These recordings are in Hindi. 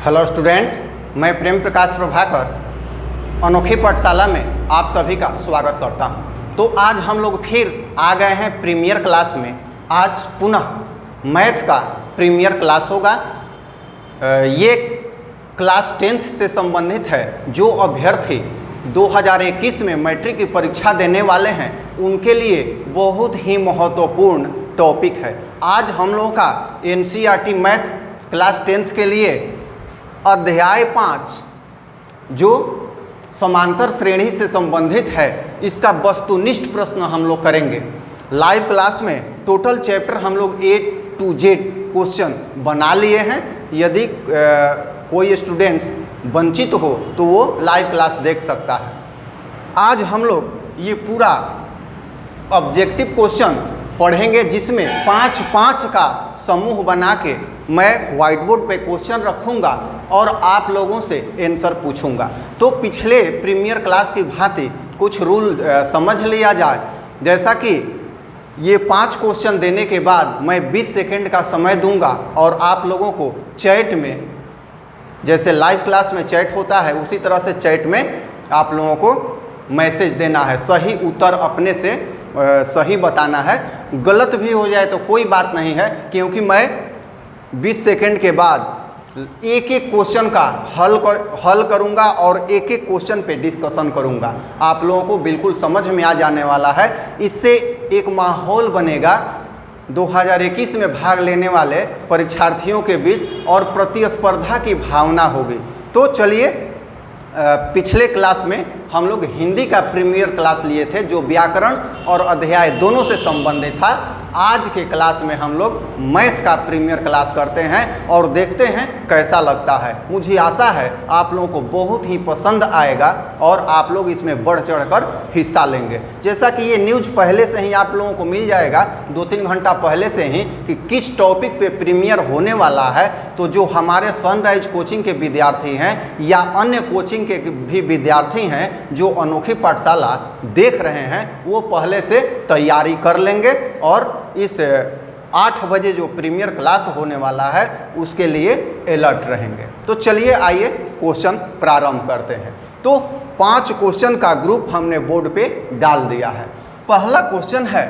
हेलो स्टूडेंट्स, मैं प्रेम प्रकाश प्रभाकर अनोखी पाठशाला में आप सभी का स्वागत करता हूं। तो आज हम लोग फिर आ गए हैं प्रीमियर क्लास में। आज पुनः मैथ का प्रीमियर क्लास होगा। ये क्लास 10th से संबंधित है। जो अभ्यर्थी 2021 में मैट्रिक की परीक्षा देने वाले हैं उनके लिए बहुत ही महत्वपूर्ण टॉपिक है। आज हम लोगों का NCERT मैथ क्लास 10th के लिए अध्याय 5 जो समांतर श्रेणी से संबंधित है, इसका वस्तुनिष्ठ प्रश्न हम लोग करेंगे। लाइव क्लास में टोटल चैप्टर हम लोग A to Z क्वेश्चन बना लिए हैं। यदि कोई स्टूडेंट्स वंचित हो तो वो लाइव क्लास देख सकता है। आज हम लोग ये पूरा ऑब्जेक्टिव क्वेश्चन पढ़ेंगे, जिसमें 5-5 का समूह बना के मैं व्हाइट बोर्ड पे क्वेश्चन रखूंगा और आप लोगों से आंसर पूछूंगा। तो पिछले प्रीमियर क्लास की भांति कुछ रूल समझ लिया जाए। जैसा कि ये 5 क्वेश्चन देने के बाद मैं 20 सेकंड का समय दूंगा और आप लोगों को चैट में, जैसे लाइव क्लास में चैट होता है उसी तरह से चैट में आप लोगों को मैसेज देना है। सही उत्तर अपने से सही बताना है। गलत भी हो जाए तो कोई बात नहीं है, क्योंकि मैं 20 सेकंड के बाद एक एक क्वेश्चन का हल करूंगा और एक एक क्वेश्चन पे डिस्कशन करूंगा। आप लोगों को बिल्कुल समझ में आ जाने वाला है। इससे एक माहौल बनेगा 2021 में भाग लेने वाले परीक्षार्थियों के बीच और प्रतिस्पर्धा की भावना होगी। तो चलिए, पिछले क्लास में हम लोग हिंदी का प्रीमियर क्लास लिए थे जो व्याकरण और अध्याय दोनों से संबंधित था। आज के क्लास में हम लोग मैथ का प्रीमियर क्लास करते हैं और देखते हैं कैसा लगता है। मुझे आशा है आप लोगों को बहुत ही पसंद आएगा और आप लोग इसमें बढ़ चढ़कर हिस्सा लेंगे। जैसा कि ये न्यूज़ पहले से ही आप लोगों को मिल जाएगा 2-3 घंटा पहले से ही कि किस टॉपिक पे प्रीमियर होने वाला है। तो जो हमारे सनराइज कोचिंग के विद्यार्थी हैं या अन्य कोचिंग के भी विद्यार्थी हैं जो अनोखी पाठशाला देख रहे हैं, वो पहले से तैयारी कर लेंगे और इस 8 बजे जो प्रीमियर क्लास होने वाला है उसके लिए अलर्ट रहेंगे। तो चलिए आइए क्वेश्चन प्रारंभ करते हैं। तो 5 क्वेश्चन का ग्रुप हमने बोर्ड पे डाल दिया है। पहला क्वेश्चन है,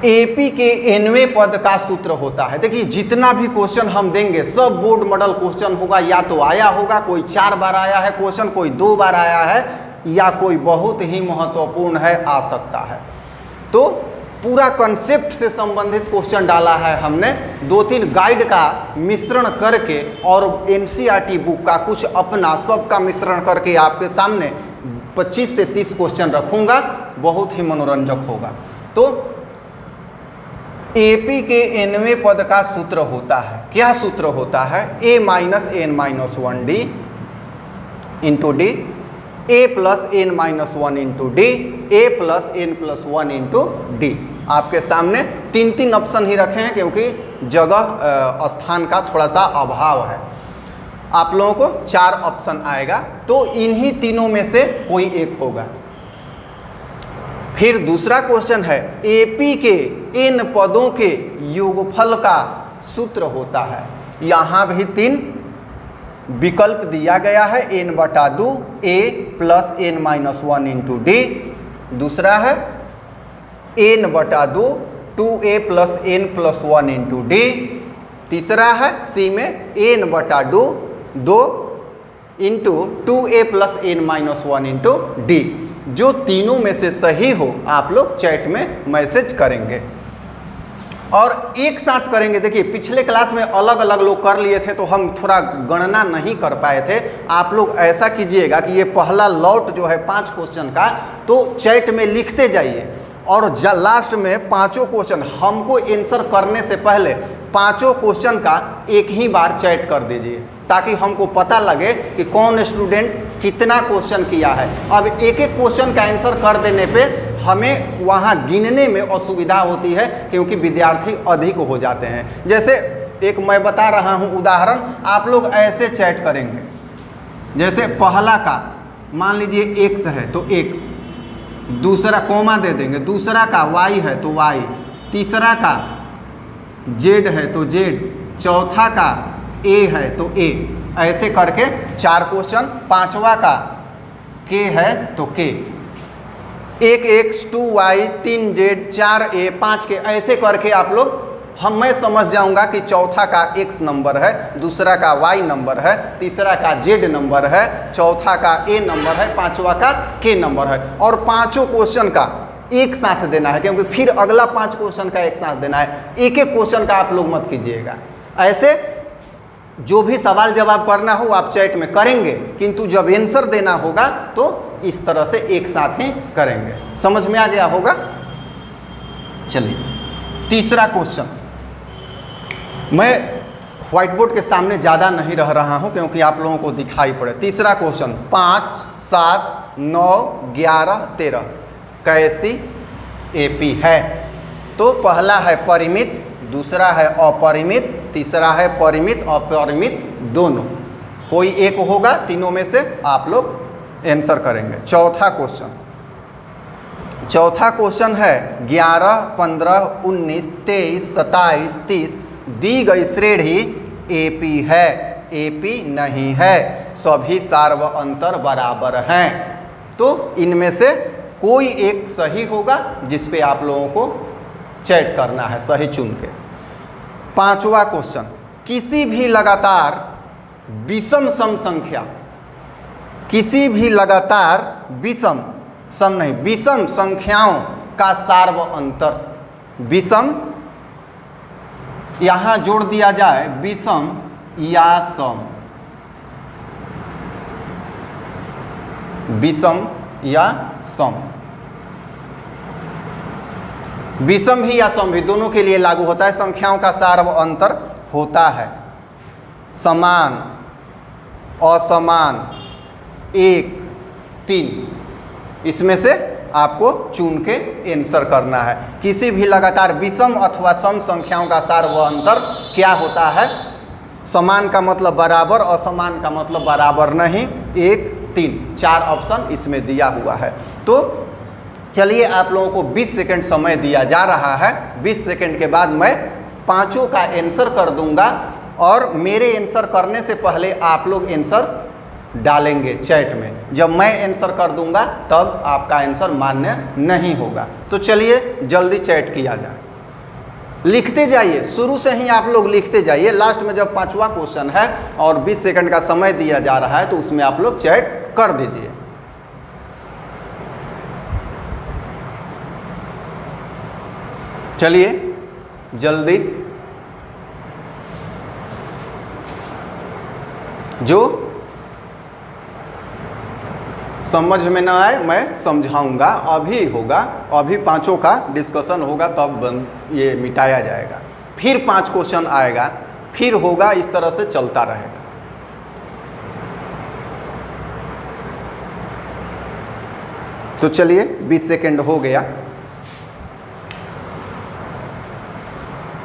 AP के nवें पद का सूत्र होता है। देखिए, जितना भी क्वेश्चन हम देंगे सब बोर्ड मॉडल क्वेश्चन होगा। या तो आया होगा, कोई 4 बार आया है क्वेश्चन, कोई 2 बार आया है, या कोई बहुत ही महत्वपूर्ण है आ सकता है। तो पूरा कॉन्सेप्ट से संबंधित क्वेश्चन डाला है हमने। 2-3 गाइड का मिश्रण करके और NCERT बुक का कुछ अपना सबका मिश्रण करके आपके सामने 25 से 30 क्वेश्चन रखूंगा। बहुत ही मनोरंजक होगा। तो AP के nवें पद का सूत्र होता है। क्या सूत्र होता है? A - n-1D into D, A + n-1 into D, A + n+1 into D। आपके सामने 3 ऑप्शन ही रखे हैं क्योंकि जगह स्थान का थोड़ा सा अभाव है। आप लोगों को 4 ऑप्शन आएगा, तो इन्हीं तीनों में से कोई एक होगा। फिर दूसरा क्वेश्चन है, AP के n पदों के योगफल का सूत्र होता है। यहाँ भी 3 विकल्प दिया गया है, n/2 A + n-1 into D। दूसरा है n/2 2A + n+1 into D। तीसरा है C में n/2 2 into 2A + n-1 into D। जो तीनों में से सही हो आप लोग चैट में मैसेज करेंगे और एक साथ करेंगे। देखिए, पिछले क्लास में अलग अलग लोग कर लिए थे तो हम थोड़ा गणना नहीं कर पाए थे। आप लोग ऐसा कीजिएगा कि ये पहला लॉट जो है 5 क्वेश्चन का, तो चैट में लिखते जाइए और लास्ट में 5 क्वेश्चन हमको आंसर करने से पहले 5 क्वेश्चन का एक ही बार चैट कर दीजिए, ताकि हमको पता लगे कि कौन स्टूडेंट कितना क्वेश्चन किया है। अब एक एक क्वेश्चन का आंसर कर देने पे हमें वहाँ गिनने में असुविधा होती है, क्योंकि विद्यार्थी अधिक हो जाते हैं। जैसे एक मैं बता रहा हूँ उदाहरण, आप लोग ऐसे चैट करेंगे। जैसे पहला का मान लीजिए x है तो x, दूसरा कोमा दे देंगे, दूसरा का y है तो y, तीसरा का z है तो z, चौथा का ए है तो ए, ऐसे करके 4 क्वेश्चन। 5वां का के है तो के, 1 x 2 y 3 z 4 a 5 के, ऐसे करके आप लोग मैं समझ जाऊंगा कि चौथा का x नंबर है, दूसरा का y नंबर है, तीसरा का z नंबर है, चौथा का a नंबर है, 5वां का k नंबर है। और 5 क्वेश्चन का एक साथ देना है, क्योंकि फिर अगला 5 क्वेश्चन का एक साथ देना है। एक एक क्वेश्चन का आप लोग मत कीजिएगा। ऐसे जो भी सवाल जवाब करना हो आप चैट में करेंगे, किंतु जब आंसर देना होगा तो इस तरह से एक साथ ही करेंगे। समझ में आ गया होगा। चलिए तीसरा क्वेश्चन, मैं व्हाइट बोर्ड के सामने ज़्यादा नहीं रह रहा हूं क्योंकि आप लोगों को दिखाई पड़े। तीसरा क्वेश्चन, 5, 7, 9, 11, 13 कैसी एपी है? तो पहला है परिमित, दूसरा है अपरिमित, तीसरा है परिमित अपरिमित दोनों, कोई एक होगा, तीनों में से आप लोग आंसर करेंगे। चौथा क्वेश्चन है 11, 15, 19, 23, 27, 30 दी गई श्रेणी एपी है, एपी नहीं है, सभी सार्व अंतर बराबर हैं। तो इनमें से कोई एक सही होगा जिस पे आप लोगों को चैट करना है सही चुन के। 5वां क्वेश्चन, किसी भी लगातार विषम सम संख्या, किसी भी लगातार विषम संख्याओं का सार्व अंतर, विषम यहाँ जोड़ दिया जाए विषम या सम, विषम या सम, विषम भी या सम भी दोनों के लिए लागू होता है। संख्याओं का सार्व अंतर होता है समान, असमान, 1, 3, इसमें से आपको चुन के आंसर करना है। किसी भी लगातार विषम अथवा सम संख्याओं का सार्व अंतर क्या होता है? समान का मतलब बराबर, असमान का मतलब बराबर नहीं, 1, 3, 4 ऑप्शन इसमें दिया हुआ है। तो चलिए आप लोगों को 20 सेकंड समय दिया जा रहा है। 20 सेकंड के बाद मैं 5 का आंसर कर दूंगा और मेरे आंसर करने से पहले आप लोग आंसर डालेंगे चैट में। जब मैं आंसर कर दूंगा तब आपका आंसर मान्य नहीं होगा। तो चलिए जल्दी चैट किया जाए, लिखते जाइए, शुरू से ही आप लोग लिखते जाइए। लास्ट में जब 5वां क्वेश्चन है और 20 सेकंड का समय दिया जा रहा है तो उसमें आप लोग चैट कर दीजिए। चलिए जल्दी, जो समझ में ना आए मैं समझाऊंगा, अभी होगा, अभी 5 का डिस्कशन होगा तब ये मिटाया जाएगा। फिर 5 क्वेश्चन आएगा, फिर होगा, इस तरह से चलता रहेगा। तो चलिए 20 सेकंड हो गया।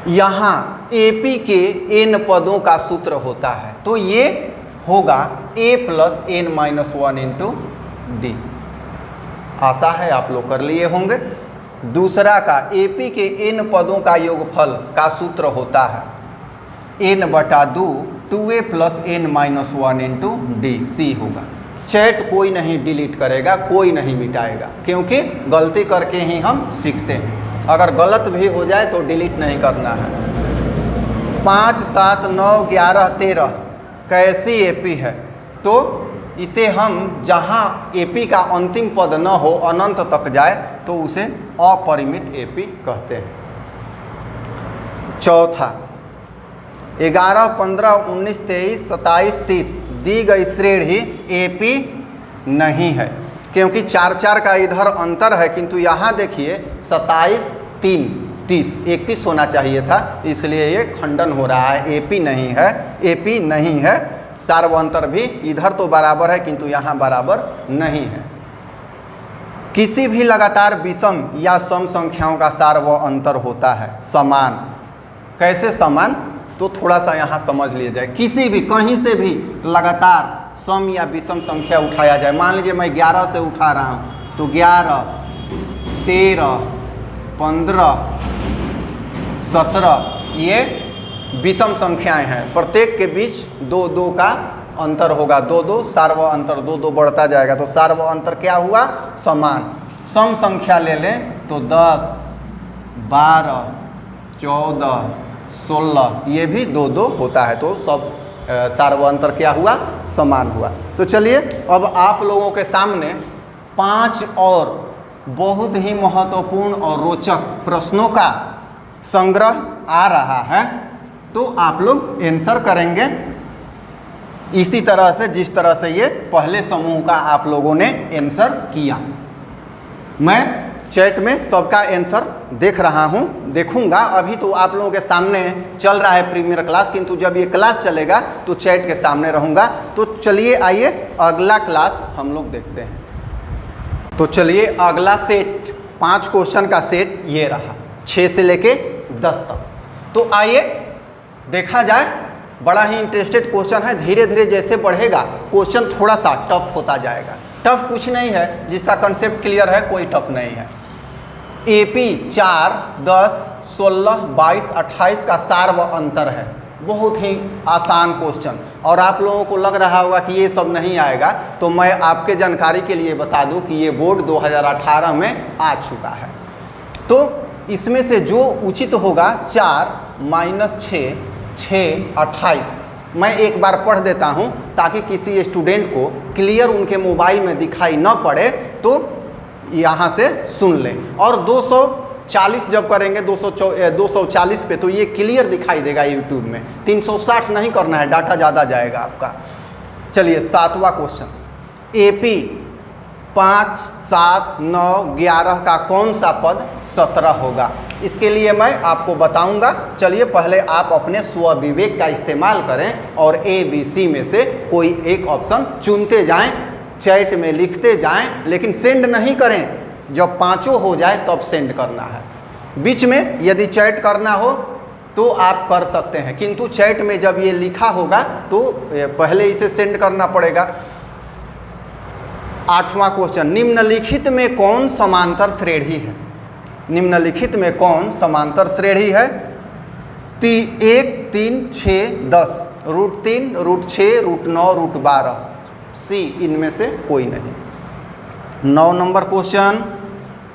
यहाँ एपी के n पदों का सूत्र होता है, तो ये होगा a + n-1 इंटू डी। आशा है आप लोग कर लिए होंगे। दूसरा का एपी के n पदों का योगफल का सूत्र होता है n/2 2a + n-1 into D, सी होगा। चैट कोई नहीं डिलीट करेगा, कोई नहीं मिटाएगा, क्योंकि गलती करके ही हम सीखते हैं। अगर गलत भी हो जाए तो डिलीट नहीं करना है। 5, 7, 9, 11, 13 कैसी एपी है? तो इसे हम जहाँ एपी का अंतिम पद न हो, अनंत तक जाए, तो उसे अपरिमित एपी कहते हैं। चौथा 11, 15, 19, 23, 27, 30 दी गई श्रेणी एपी नहीं है, क्योंकि 4-4 का इधर अंतर है, किंतु यहाँ देखिए 27, 3, 30, 31 होना चाहिए था, इसलिए ये खंडन हो रहा है, एपी नहीं है, एपी नहीं है। सार्व अंतर भी इधर तो बराबर है किंतु यहाँ बराबर नहीं है। किसी भी लगातार विषम या सम संख्याओं का सार्व अंतर होता है समान। कैसे समान? तो थोड़ा सा यहाँ समझ लिया जाए। किसी भी कहीं से भी लगातार सम या विषम संख्या उठाया जाए, मान लीजिए मैं 11 से उठा रहा हूँ, तो 11, 13, 15, 17 ये विषम संख्याएं हैं, प्रत्येक के बीच 2-2 का अंतर होगा, 2-2 सार्व अंतर, 2-2 बढ़ता जाएगा, तो सार्व अंतर क्या हुआ? समान। सम संख्या ले लें तो 10, 12, 14, 16 ये भी 2-2 होता है, तो सब सार्व अंतर क्या हुआ? समान हुआ। तो चलिए अब आप लोगों के सामने 5 और बहुत ही महत्वपूर्ण और रोचक प्रश्नों का संग्रह आ रहा है, तो आप लोग आंसर करेंगे इसी तरह से जिस तरह से ये पहले समूह का आप लोगों ने आंसर किया। मैं चैट में सबका आंसर देख रहा हूँ, देखूंगा। अभी तो आप लोगों के सामने चल रहा है प्रीमियर क्लास, किंतु जब ये क्लास चलेगा तो चैट के सामने रहूँगा। तो चलिए आइए अगला क्लास हम लोग देखते हैं। तो चलिए अगला सेट 5 क्वेश्चन का सेट ये रहा, 6 से लेके 10 तक। तो आइए देखा जाए, बड़ा ही इंटरेस्टेड क्वेश्चन है। धीरे धीरे जैसे बढ़ेगा क्वेश्चन थोड़ा सा टफ होता जाएगा। टफ कुछ नहीं है, जिसका कंसेप्ट क्लियर है कोई टफ नहीं है। AP 4, 10, 16, 22, 28 का सार्व अंतर है। बहुत ही आसान क्वेश्चन, और आप लोगों को लग रहा होगा कि ये सब नहीं आएगा, तो मैं आपके जानकारी के लिए बता दूं कि ये बोर्ड 2018 में आ चुका है। तो इसमें से जो उचित होगा 4 - 6, 6, 28, मैं एक बार पढ़ देता हूं ताकि किसी स्टूडेंट को क्लियर उनके मोबाइल में दिखाई न पड़े, तो यहाँ से सुन लें। और 240 जब करेंगे 240 पे तो ये क्लियर दिखाई देगा यूट्यूब में। 360 नहीं करना है, डाटा ज़्यादा जाएगा आपका। चलिए 7वां क्वेश्चन, AP 5, 7, 9, 11 का कौन सा पद 17 होगा? इसके लिए मैं आपको बताऊंगा। चलिए पहले आप अपने स्वविवेक का इस्तेमाल करें और ABC में से कोई एक ऑप्शन चुनते जाएं, चैट में लिखते जाएं, लेकिन सेंड नहीं करें। जब 5 हो जाए तब सेंड करना है। बीच में यदि चैट करना हो तो आप कर सकते हैं, किंतु चैट में जब ये लिखा होगा तो पहले इसे सेंड करना पड़ेगा। 8वां क्वेश्चन, निम्नलिखित में कौन समांतर श्रेणी है? निम्नलिखित में कौन समांतर श्रेणी है? 1, 3, 6, 10, √3, √6, √9, √12, C इनमें से कोई नहीं। 9 नंबर क्वेश्चन,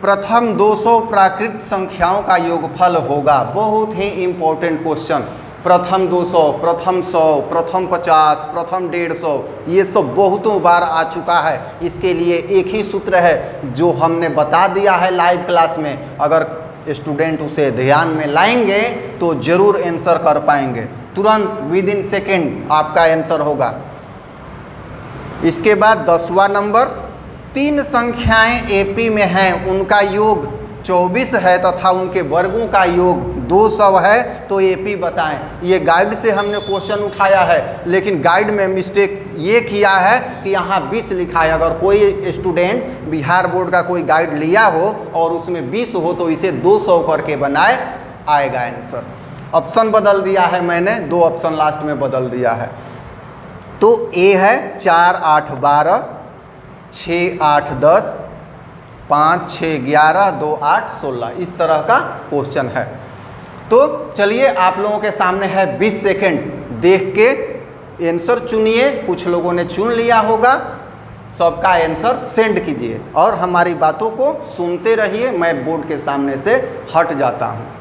प्रथम 200 प्राकृत संख्याओं का योगफल होगा। बहुत ही इंपॉर्टेंट क्वेश्चन। प्रथम 200, प्रथम 100, प्रथम 50, प्रथम 150, ये सब बहुतों बार आ चुका है। इसके लिए एक ही सूत्र है जो हमने बता दिया है लाइव क्लास में। अगर स्टूडेंट उसे ध्यान में लाएंगे तो जरूर आंसर कर पाएंगे, तुरंत विदिन सेकेंड आपका आंसर होगा। इसके बाद 10वां नंबर, 3 संख्याएं AP में हैं, उनका योग 24 है तथा उनके वर्गों का योग 200 है, तो AP बताएं। ये गाइड से हमने क्वेश्चन उठाया है, लेकिन गाइड में मिस्टेक ये किया है कि यहाँ 20 लिखा है। अगर कोई स्टूडेंट बिहार बोर्ड का कोई गाइड लिया हो और उसमें 20 हो तो इसे 200 करके बनाए, आएगा आंसर। ऑप्शन बदल दिया है मैंने, 2 ऑप्शन लास्ट में बदल दिया है। तो A है 4, 8, 12, 6, 8, 10, 5, 6, 11, 2, 8, 16, इस तरह का क्वेश्चन है। तो चलिए आप लोगों के सामने है 20 सेकेंड, देख के आंसर चुनिए। कुछ लोगों ने चुन लिया होगा, सबका आंसर सेंड कीजिए और हमारी बातों को सुनते रहिए। मैं बोर्ड के सामने से हट जाता हूँ।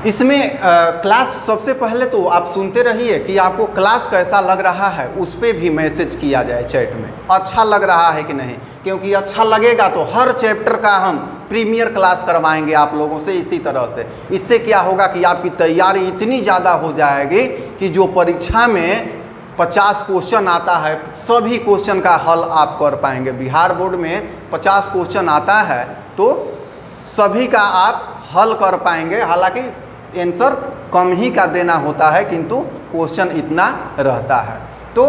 इसमें क्लास सबसे पहले तो आप सुनते रहिए कि आपको क्लास कैसा लग रहा है, उस पर भी मैसेज किया जाए चैट में, अच्छा लग रहा है कि नहीं। क्योंकि अच्छा लगेगा तो हर चैप्टर का हम प्रीमियर क्लास करवाएंगे आप लोगों से इसी तरह से। इससे क्या होगा कि आपकी तैयारी इतनी ज़्यादा हो जाएगी कि जो परीक्षा में 50 क्वेश्चन आता है, सभी क्वेश्चन का हल आप कर पाएंगे। बिहार बोर्ड में 50 क्वेश्चन आता है तो सभी का आप हल कर पाएंगे। हालांकि आंसर कम ही का देना होता है, किंतु क्वेश्चन इतना रहता है। तो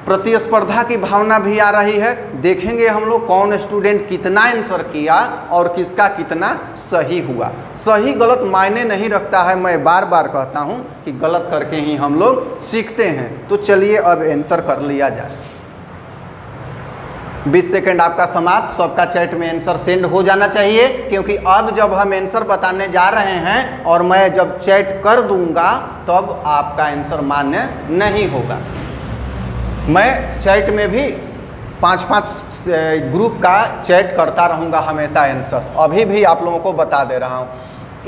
प्रतिस्पर्धा की भावना भी आ रही है। देखेंगे हम लोग कौन स्टूडेंट कितना आंसर किया और किसका कितना सही हुआ। सही गलत मायने नहीं रखता है, मैं बार बार कहता हूं कि गलत करके ही हम लोग सीखते हैं। तो चलिए अब आंसर कर लिया जाए। 20 सेकंड आपका समाप्त। सबका चैट में आंसर सेंड हो जाना चाहिए, क्योंकि अब जब हम आंसर बताने जा रहे हैं और मैं जब चैट कर दूंगा तब आपका आंसर मान्य नहीं होगा। मैं चैट में भी 5-5 ग्रुप का चैट करता रहूँगा हमेशा आंसर। अभी भी आप लोगों को बता दे रहा हूँ।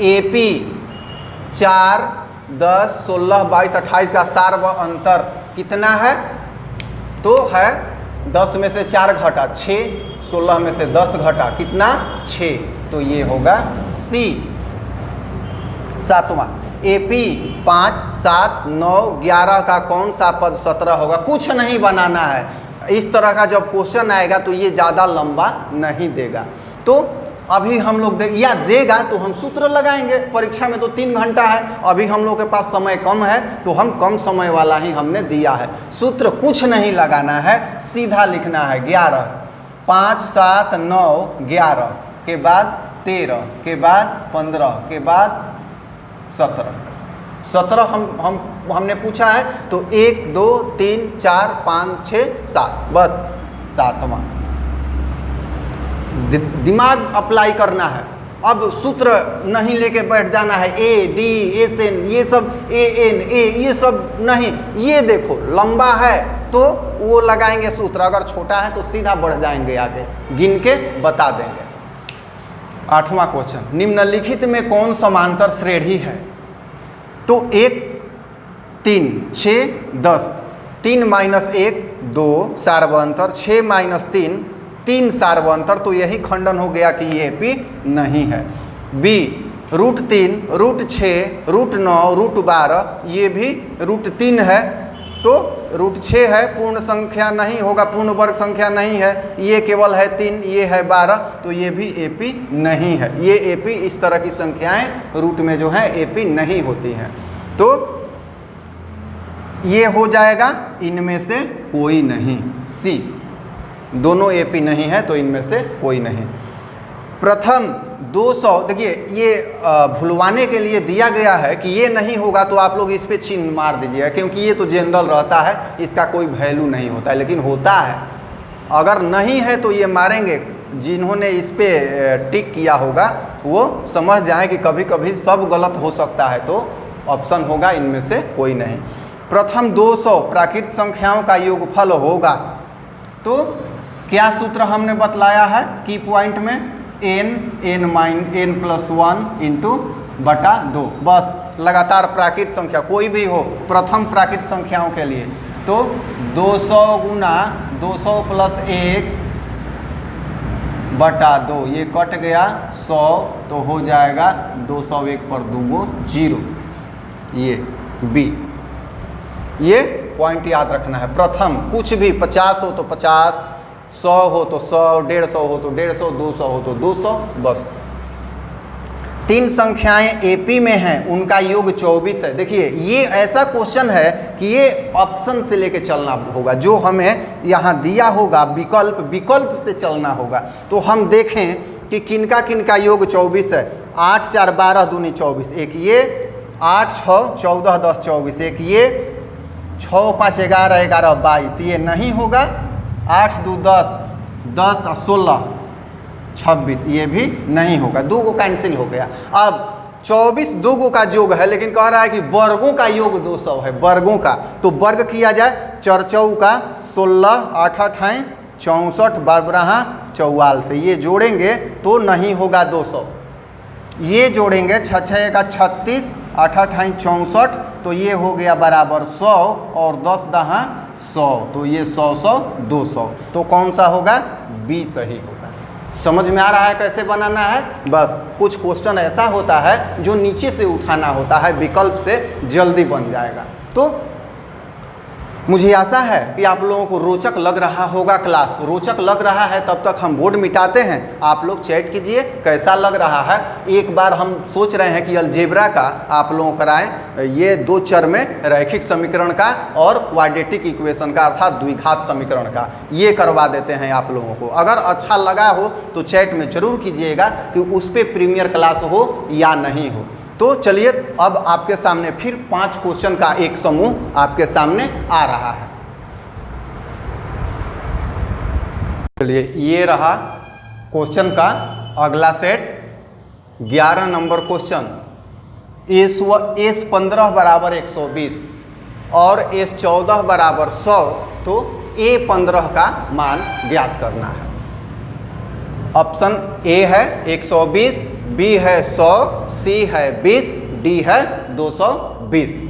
AP 4, 10, 16, 22, 28 का सार व अंतर कितना है? तो है 10 में से 4 घटा 6, 16 में से 10 घटा कितना? 6। तो ये होगा C। 7वां AP 5, 7, 9, 11 का कौन सा पद 17 होगा? कुछ नहीं बनाना है। इस तरह का जब क्वेश्चन आएगा तो ये ज़्यादा लंबा नहीं देगा। तो अभी हम लोग या देगा तो हम सूत्र लगाएंगे। परीक्षा में तो 3 घंटा है, अभी हम लोग के पास समय कम है तो हम कम समय वाला ही हमने दिया है। सूत्र कुछ नहीं लगाना है, सीधा लिखना है 11, 5, 7, 9, 11 के बाद 13 के बाद 15 के बाद 17 हमने पूछा है तो 1, 2, 3, 4, 5, 6, 7 बस 7वां। दिमाग अप्लाई करना है। अब सूत्र नहीं लेके बैठ जाना है AD, SN ये सब AN A ये सब नहीं। ये देखो लंबा है तो वो लगाएंगे सूत्र, अगर छोटा है तो सीधा बढ़ जाएंगे आगे, गिन के बता देंगे। 8वां क्वेश्चन, निम्नलिखित में कौन समांतर श्रेणी है? तो 1, 3, 6, 10, 3 - 1 2 सार्वंतर, 6 - 3 3 सार्वंतर। तो यही खंडन हो गया कि ये AP नहीं है। B √3, √6, √9, √12 ये भी √3 है। तो √6 है, पूर्ण संख्या नहीं होगा, पूर्ण वर्ग संख्या नहीं है। ये केवल है 3, ये है 12, तो ये भी AP नहीं है। ये AP इस तरह की संख्याएं रूट में जो है AP नहीं होती हैं। तो ये हो जाएगा इनमें से कोई नहीं। C दोनों AP नहीं है तो इनमें से कोई नहीं। प्रथम 200 देखिए ये भुलवाने के लिए दिया गया है कि ये नहीं होगा तो आप लोग इस पे चिन्ह मार दीजिएगा, क्योंकि ये तो जनरल रहता है, इसका कोई वैल्यू नहीं होता है, लेकिन होता है। अगर नहीं है तो ये मारेंगे। जिन्होंने इस पे टिक किया होगा वो समझ जाएं कि कभी कभी सब गलत हो सकता है, तो ऑप्शन होगा इनमें से कोई नहीं। प्रथम 200 प्राकृत संख्याओं का योगफल होगा। तो क्या सूत्र हमने बतलाया है की पॉइंट में? n+1 इंटू बटा 2। बस लगातार प्राकृत संख्या कोई भी हो, प्रथम प्राकृत संख्याओं के लिए तो 200 गुना 200 + 1 बटा 2, ये कट गया 100 तो हो जाएगा 201 पर 2 0। ये B। ये पॉइंट याद रखना है। प्रथम कुछ भी 50 हो तो 50, 100 हो तो 100, 150 हो तो 150, 200 हो तो 200 बस। 3 संख्याएं AP में हैं, उनका योग 24 है। देखिए ये ऐसा क्वेश्चन है कि ये ऑप्शन से लेके चलना होगा, जो हमें यहाँ दिया होगा विकल्प से चलना होगा। तो हम देखें कि किनका किनका योग 24 है। 8, 4, 12 दूनी 24, एक ये 8, 6, 14, 10, 24, एक ये 6, 5, 11, 11, 22 ये नहीं होगा। 8, 2, 10, 10, 16, 26 ये भी नहीं होगा। 2 को कैंसिल हो गया। अब 24 2 गो का योग है, लेकिन कह रहा है कि वर्गों का योग 200 है, वर्गों का। तो वर्ग किया जाए 4 चौ का 16, 8 8 64, 12 44 से ये जोड़ेंगे तो नहीं होगा 200। ये जोड़ेंगे 6 6 का 36, 8 8 64, तो ये हो गया बराबर 100 और 10 10 100, तो ये 100 100 200। तो कौन सा होगा? B सही होगा। समझ में आ रहा है कैसे बनाना है? बस कुछ क्वेश्चन ऐसा होता है जो नीचे से उठाना होता है, विकल्प से जल्दी बन जाएगा। तो मुझे आशा है कि आप लोगों को रोचक लग रहा होगा। क्लास रोचक लग रहा है तब तक हम बोर्ड मिटाते हैं, आप लोग चैट कीजिए कैसा लग रहा है। एक बार हम सोच रहे हैं कि अलजेब्रा का आप लोगों को कराएं, ये 2 चर में रैखिक समीकरण का और क्वाड्रेटिक इक्वेशन का अर्थात द्विघात समीकरण का, ये करवा देते हैं आप लोगों को। अगर अच्छा लगा हो तो चैट में ज़रूर कीजिएगा कि उस पर प्रीमियर क्लास हो या नहीं हो। तो चलिए अब आपके सामने फिर 5 क्वेश्चन का एक समूह आपके सामने आ रहा है। चलिए ये रहा क्वेश्चन का अगला सेट। 11 number question. S15 बराबर 120 और S14 बराबर 100, तो A15 का मान ज्ञात करना है। ऑप्शन ए है 120, बी है 100, सी है 20, डी है 220।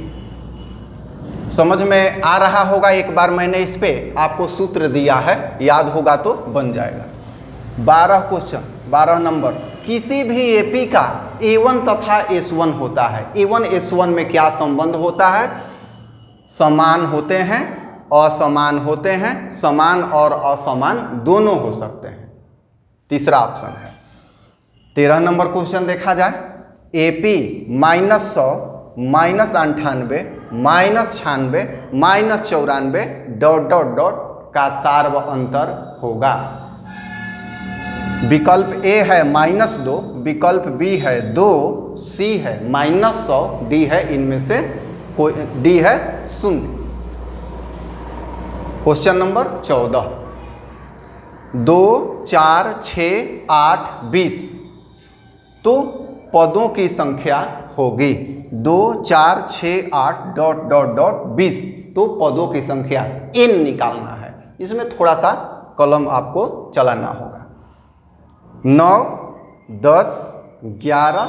समझ में आ रहा होगा। एक बार मैंने इस पे आपको सूत्र दिया है, याद होगा तो बन जाएगा। 12 क्वेश्चन, 12 नंबर। किसी भी एपी का A1 तथा S1 होता है। A1 S1 में क्या संबंध होता है? समान होते हैं, असमान होते हैं, समान और असमान दोनों हो सकते हैं। तीसरा ऑप्शन है। 13 नंबर क्वेश्चन देखा जाए। एपी -100 -98 -96 -94 ... का सार्व अंतर होगा। विकल्प ए है -2, विकल्प बी है 2, सी है -100, डी है इनमें से कोई, डी है 0। Question number 14। 2 4 6 8 20 तो पदों की संख्या होगी। 2 4 6 8 ... 20 तो पदों की संख्या n निकालना है। इसमें थोड़ा सा कलम आपको चलाना होगा। 9 10 11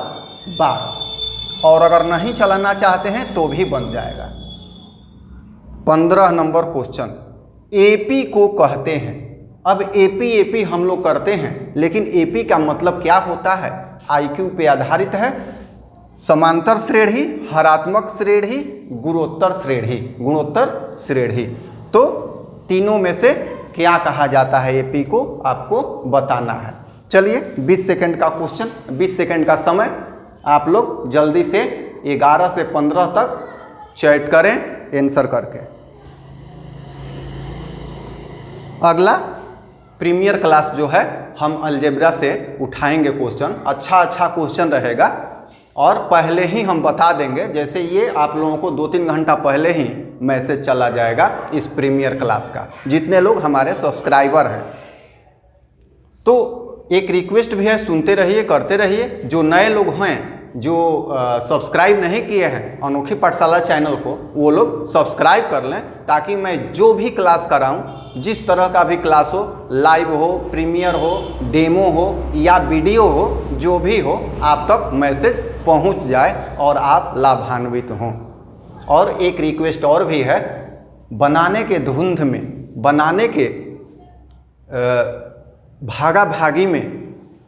12 और अगर नहीं चलाना चाहते हैं तो भी बन जाएगा। 15 नंबर क्वेश्चन। एपी को कहते हैं। अब एपी हम लोग करते हैं, लेकिन एपी का मतलब क्या होता है? आईक्यू पे आधारित है। समांतर श्रेणी, हरात्मक श्रेणी, गुणोत्तर श्रेणी। तो तीनों में से क्या कहा जाता है एपी को आपको बताना है। चलिए 20 सेकंड का क्वेश्चन, 20 सेकंड का समय। आप लोग जल्दी से 11 से 15 तक चैट करें आंसर करके। अगला प्रीमियर क्लास जो है हम अलजेब्रा से उठाएंगे क्वेश्चन। अच्छा क्वेश्चन रहेगा और पहले ही हम बता देंगे। जैसे ये आप लोगों को 2-3 घंटा पहले ही मैसेज चला जाएगा इस प्रीमियर क्लास का, जितने लोग हमारे सब्सक्राइबर हैं। तो एक रिक्वेस्ट भी है, सुनते रहिए, करते रहिए। जो नए लोग हैं, जो सब्सक्राइब नहीं किए हैं अनोखी पाठशाला चैनल को, वो लोग सब्सक्राइब कर लें, ताकि मैं जो भी क्लास कराऊं, जिस तरह का भी क्लास हो, लाइव हो, प्रीमियर हो, डेमो हो या वीडियो हो, जो भी हो, आप तक मैसेज पहुंच जाए और आप लाभान्वित हों। और एक रिक्वेस्ट और भी है, बनाने के धुंध में, बनाने के भागा भागी में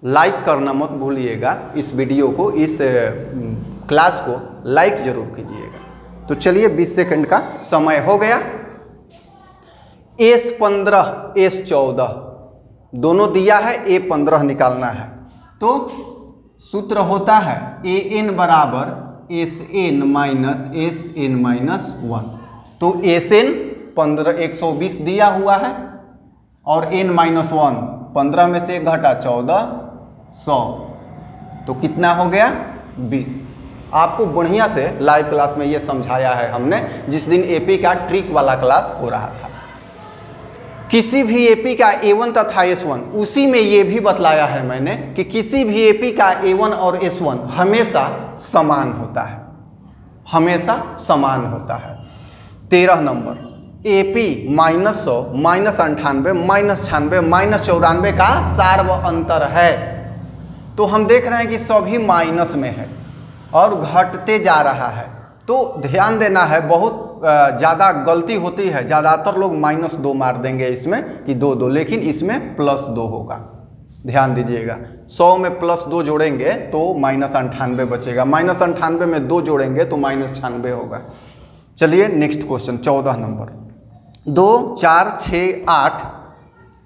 लाइक करना मत भूलिएगा। इस वीडियो को, इस क्लास को लाइक जरूर कीजिएगा। तो चलिए 20 सेकंड का समय हो गया। S15 S14 दोनों दिया है, A15 निकालना है। तो सूत्र होता है AN बराबर SN माइनस SN माइनस 1। तो SN 120 दिया हुआ है और N माइनस 1 15 में से 1 घटा 14 100, तो कितना हो गया 20। आपको बढ़िया से लाइव क्लास में ये समझाया है हमने, जिस दिन एपी का ट्रिक वाला क्लास हो रहा था। किसी भी एपी का A1 तथा S1, उसी में ये भी बतलाया है मैंने कि किसी भी एपी का A1 और S1 हमेशा समान होता है, हमेशा समान होता है। 13 नंबर। एपी -100 -98 -96 -94 का सार्व अंतर है। तो हम देख रहे हैं कि सभी माइनस में है और घटते जा रहा है। तो ध्यान देना है, बहुत ज़्यादा गलती होती है। ज़्यादातर लोग -2 मार देंगे इसमें कि 2 लेकिन इसमें +2 होगा। ध्यान दीजिएगा, 100 में +2 जोड़ेंगे तो -98 बचेगा, -98 में 2 जोड़ेंगे तो -96 होगा। चलिए नेक्स्ट क्वेश्चन 14 नंबर। 2 4 6 8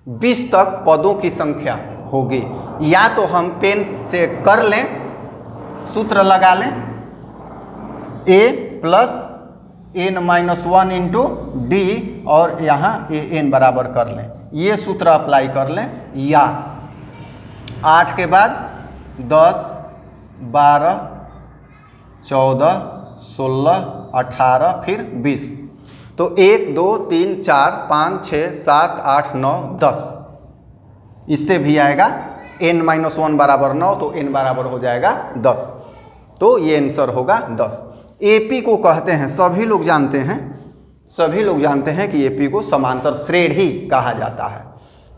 20 तक पदों की संख्या होगी। या तो हम पेन से कर लें, सूत्र लगा लें, A plus n-1 into D और यहाँ an बराबर कर लें। ये सूत्र अप्लाई कर लें। या 8 के बाद 10 12 14 16 18 फिर 20, तो 1 2 3 4 5 6 7 8 9 10 इससे भी आएगा n-1 बराबर 9, तो n बराबर हो जाएगा 10। तो ये आंसर होगा 10। AP को कहते हैं, सभी लोग जानते हैं कि AP को समांतर श्रेणी कहा जाता है।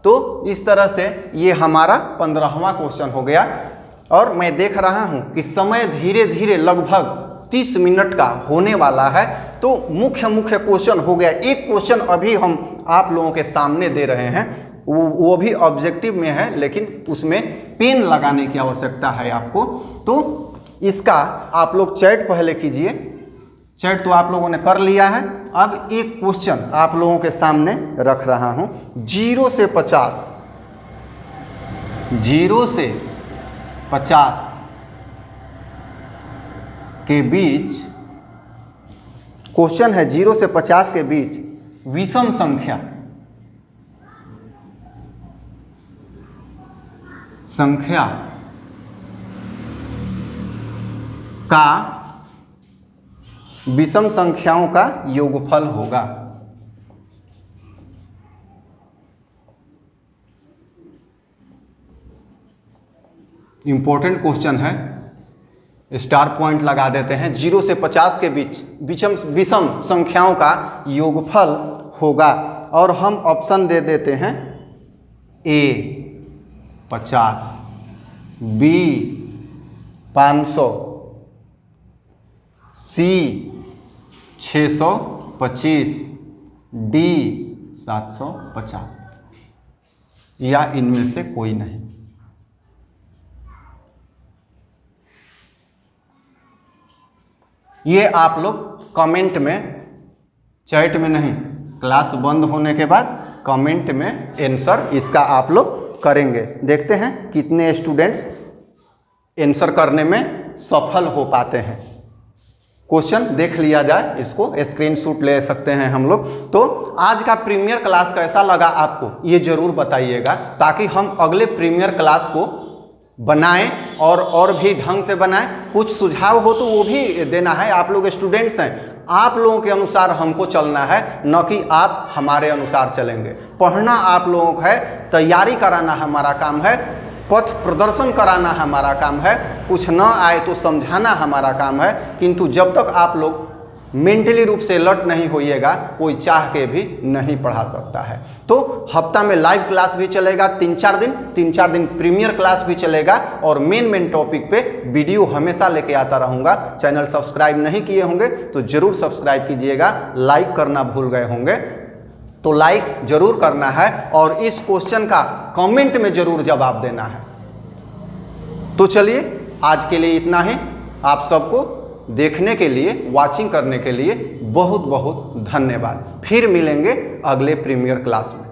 तो इस तरह से ये हमारा 15वां क्वेश्चन हो गया। और मैं देख रहा हूँ कि समय धीरे धीरे लगभग 30 मिनट का होने वाला है, तो मुख्य क्वेश्चन हो गया। एक क्वेश्चन अभी हम आप लोगों के सामने दे रहे हैं, वो भी ऑब्जेक्टिव में है, लेकिन उसमें पेन लगाने की आवश्यकता है आपको। तो इसका आप लोग चैट पहले कीजिए। चैट तो आप लोगों ने कर लिया है। अब एक क्वेश्चन आप लोगों के सामने रख रहा हूं। 0 से 50 के बीच क्वेश्चन है। 0 से 50 के बीच विषम संख्या का विषम संख्याओं का योगफल होगा। इंपॉर्टेंट क्वेश्चन है, स्टार पॉइंट लगा देते हैं। 0 से 50 के बीच विषम संख्याओं का योगफल होगा। और हम ऑप्शन दे देते हैं। A 50, B 500, C 625, D 750, या इनमें से कोई नहीं। ये आप लोग कमेंट में, चैट में नहीं, क्लास बंद होने के बाद कमेंट में आंसर इसका आप लोग करेंगे। देखते हैं कितने स्टूडेंट्स आंसर करने में सफल हो पाते हैं। क्वेश्चन देख लिया जाए, इसको स्क्रीनशॉट ले सकते हैं हम लोग। तो आज का प्रीमियर क्लास कैसा लगा आपको ये जरूर बताइएगा, ताकि हम अगले प्रीमियर क्लास को बनाएं और भी ढंग से बनाएं। कुछ सुझाव हो तो वो भी देना है। आप लोग स्टूडेंट्स हैं, आप लोगों के अनुसार हमको चलना है, न कि आप हमारे अनुसार चलेंगे। पढ़ना आप लोगों का है, तैयारी कराना हमारा काम है, पथ प्रदर्शन कराना हमारा काम है, कुछ न आए तो समझाना हमारा काम है। किंतु जब तक आप लोग मेंटली रूप से अलर्ट नहीं होइएगा, कोई चाह के भी नहीं पढ़ा सकता है। तो हफ्ता में लाइव क्लास भी चलेगा 3-4 दिन प्रीमियर क्लास भी चलेगा, और मेन टॉपिक पे वीडियो हमेशा लेके आता रहूँगा। चैनल सब्सक्राइब नहीं किए होंगे तो ज़रूर सब्सक्राइब कीजिएगा। लाइक करना भूल गए होंगे तो लाइक जरूर करना है, और इस क्वेश्चन का कमेंट में जरूर जवाब देना है। तो चलिए आज के लिए इतना ही। आप सबको देखने के लिए, वाचिंग करने के लिए बहुत बहुत धन्यवाद। फिर मिलेंगे अगले प्रीमियर क्लास में।